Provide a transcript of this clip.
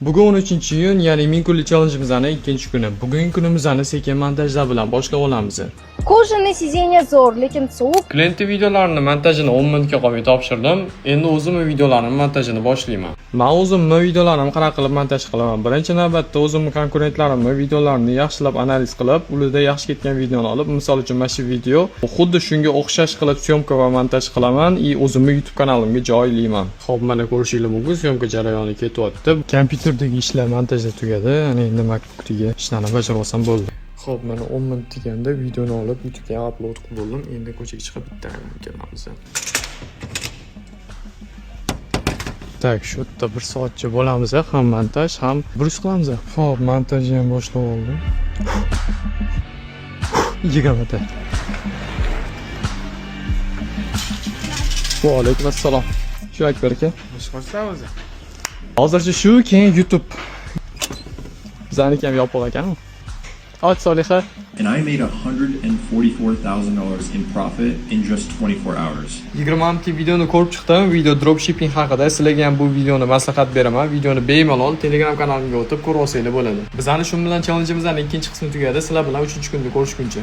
Bugun 13-iyun, ya'ni ming kunlik challenge'imizning ikkinchi kuni. Bugungi kunimizni sekin montajlar bilan boshlab olamiz. Кожаное сиденье zo'r, lekin sovuq. Klientning videolarini montajini 10 minutga qolmay topshirdim. Endi o'zimning videolarimni montajini boshlayman. Men o'zimning videolarimni qanaqa qilib montaj qilaman? Birinchi navbatda o'zimning konkurentlarimning videolarini yaxshilab analiz qilib, ularda yaxshi ketgan videoni olib, misol uchun mana shu video xuddi shunga o'xshash qilib syomka va montaj qilaman va o'zimning YouTube kanalimga joylayman. Xo'p, mana ko'rishingiz mumkin, syomka jarayoni ketyapti. Kompyuterdagi ishlar montajda tugadi. Endi MacBookdagi ishlarni bajarib olsam bo'ldi. Xo'p, mana 10 minut deganda videoni olib YouTubega upload qilib bo'ldim. Endi ko'chaga chiqib bitta kelamiz. Tak, shu yerda 1 soatcha bo'lamiz, ham montaj, ham brus qilamiz. Xo'p, montajni ham boshlab oldim. 20 ta. Va alaykum assalom. Shu Akbar aka. Boshqasiz. Hozircha shu, keyin YouTube. Bizaniki ham yopiq ekan. Och Soliha. And I made $144,000 in profit in just 24 hours. 20 minutlik videoni ko'rib chiqdim. Video dropshipping haqida. Sizlarga ham bu videoni maslahat beraman. Videoni bemalol Telegram kanalimga o'tib ko'rib olsanglar bo'ladi. Bizani shu bilan challenge'imizning ikkinchi qismi tugadi. Sizlar bilan 3-kunda ko'rishguncha.